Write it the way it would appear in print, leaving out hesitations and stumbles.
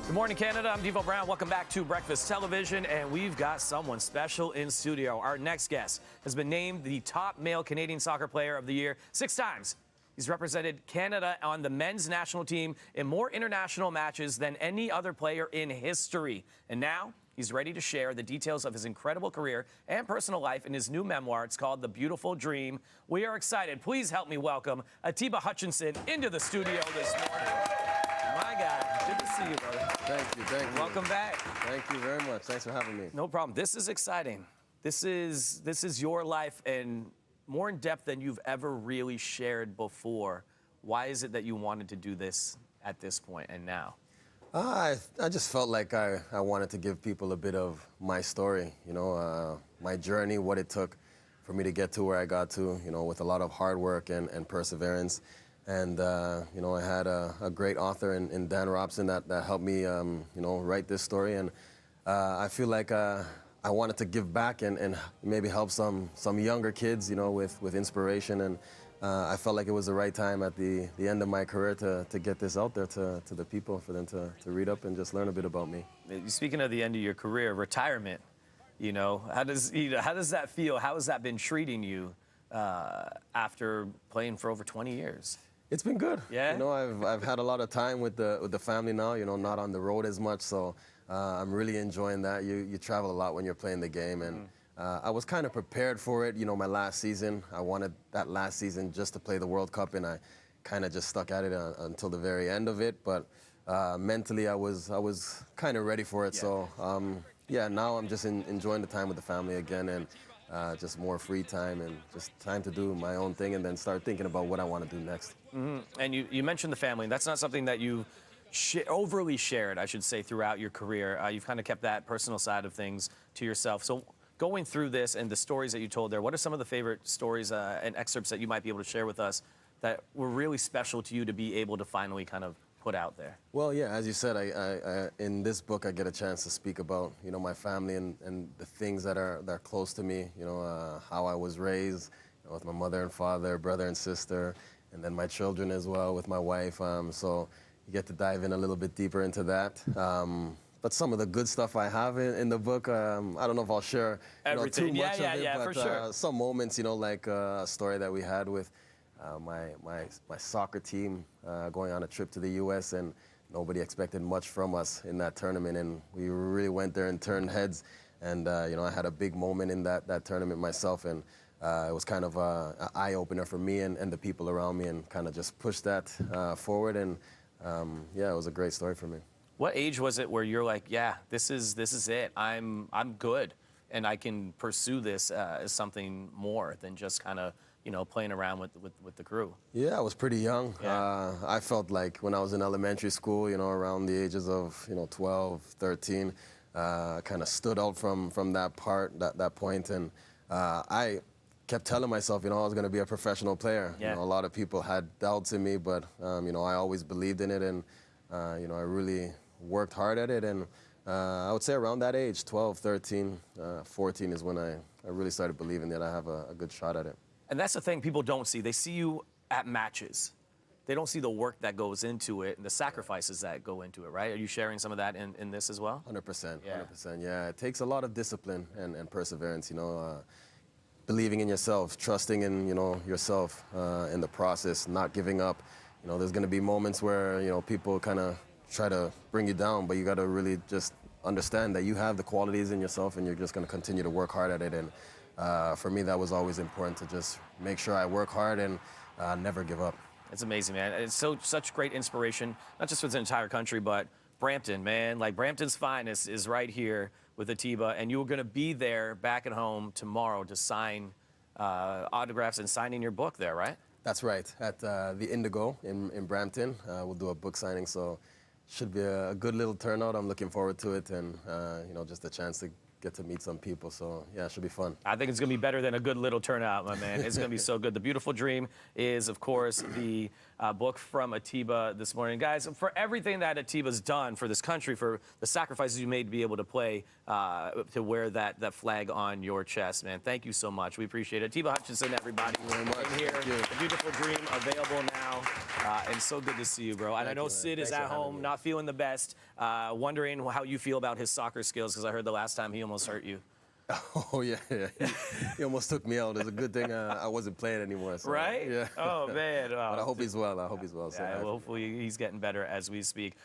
Good morning, Canada. I'm Devo Brown. Welcome back to Breakfast Television, and we've got someone special in studio. Our next guest has been named the top male Canadian soccer player of the year 6 times. He's represented Canada on the men's national team in more international matches than any other player in history. And now he's ready to share the details of his incredible career and personal life in his new memoir. It's called The Beautiful Dream. We are excited. Please help me welcome Atiba Hutchinson into the studio this morning. My God, good to see you, brother. Thank you. Welcome back. Thank you very much. Thanks for having me. No problem. This is exciting. This is your life and more in depth than you've ever really shared before. Why is it that you wanted to do this at this point and now? I just felt like I wanted to give people a bit of my story, my journey, what it took for me to get to where I got to, with a lot of hard work and perseverance. And, I had a great author in Dan Robson that helped me, write this story. And I feel like I wanted to give back and maybe help some younger kids, with inspiration. And I felt like it was the right time at the end of my career to get this out there to the people, for them to read up and just learn a bit about me. Speaking of the end of your career, retirement, how does that feel? How has that been treating you after playing for over 20 years? It's been good. Yeah. I've had a lot of time with the family now. Not on the road as much, so I'm really enjoying that. You travel a lot when you're playing the game, and I was kind of prepared for it. My last season, I wanted that last season just to play the World Cup, and I kind of just stuck at it until the very end of it. But mentally, I was kind of ready for it. Yeah. So now I'm just enjoying the time with the family again, and just more free time and just time to do my own thing and then start thinking about what I want to do next. Mm-hmm. And you mentioned the family, and that's not something that you overly shared, I should say, throughout your career. You've kind of kept that personal side of things to yourself. So going through this and the stories that you told there, what are some of the favorite stories and excerpts that you might be able to share with us that were really special to you to be able to finally kind of put out there? Well, yeah, as you said, I in this book I get a chance to speak about my family and the things that are close to me. How I was raised, with my mother and father, brother and sister, and then my children as well with my wife. So you get to dive in a little bit deeper into that. But some of the good stuff I have in the book, I don't know if I'll share everything. Too much of it, but for sure. Some moments, like a story that we had with my soccer team going on a trip to the U.S., and nobody expected much from us in that tournament, and we really went there and turned heads. And I had a big moment in that tournament myself, and it was kind of an eye-opener for me and the people around me, and kind of just pushed that forward. And it was a great story for me. What age was it where you're like, yeah, this is it. I'm good, and I can pursue this as something more than just kind of playing around with the crew? Yeah, I was pretty young. Yeah. I felt like when I was in elementary school, around the ages of 12, 13, I kind of stood out from that point, and I kept telling myself, I was going to be a professional player. Yeah. A lot of people had doubts in me, but I always believed in it, and I really worked hard at it. And I would say around that age, 12, 13, 14 is when I really started believing that I have a good shot at it. And that's the thing people don't see. They see you at matches. They don't see the work that goes into it and the sacrifices that go into it, right? Are you sharing some of that in this as well? 100%, 100%, yeah. It takes a lot of discipline and perseverance, believing in yourself, trusting in, yourself in the process, not giving up. There's going to be moments where, people kind of try to bring you down, but you got to really just understand that you have the qualities in yourself, and you're just going to continue to work hard at it. And for me, that was always important, to just make sure I work hard and never give up. It's amazing, man. It's such great inspiration, not just for the entire country, but Brampton, man. Like, Brampton's finest is right here with Atiba, and you're going to be there back at home tomorrow to sign autographs and signing your book there, right? That's right, at the Indigo in Brampton. We'll do a book signing, so should be a good little turnout. I'm looking forward to it, and just a chance to get to meet some people. So, yeah, it should be fun. I think it's going to be better than a good little turnout, my man. It's going to be so good. The Beautiful Dream is, of course, the book from Atiba this morning. Guys, for everything that Atiba's done for this country, for the sacrifices you made to be able to play, to wear that flag on your chest, man, thank you so much. We appreciate it. Atiba Hutchinson, everybody. Thank you very much. Here, The Beautiful Dream, available now. And so good to see you, bro. And I know you, man. Sid is Thanks for at having home, me. not feeling the best, wondering how you feel about his soccer skills, because I heard the last time he almost hurt you. Oh, yeah. He almost took me out. It's a good thing I wasn't playing anymore. So, Right? Yeah. Oh, man. But I hope he's well. I hope he's well. So Yeah, well, hopefully he's getting better as we speak.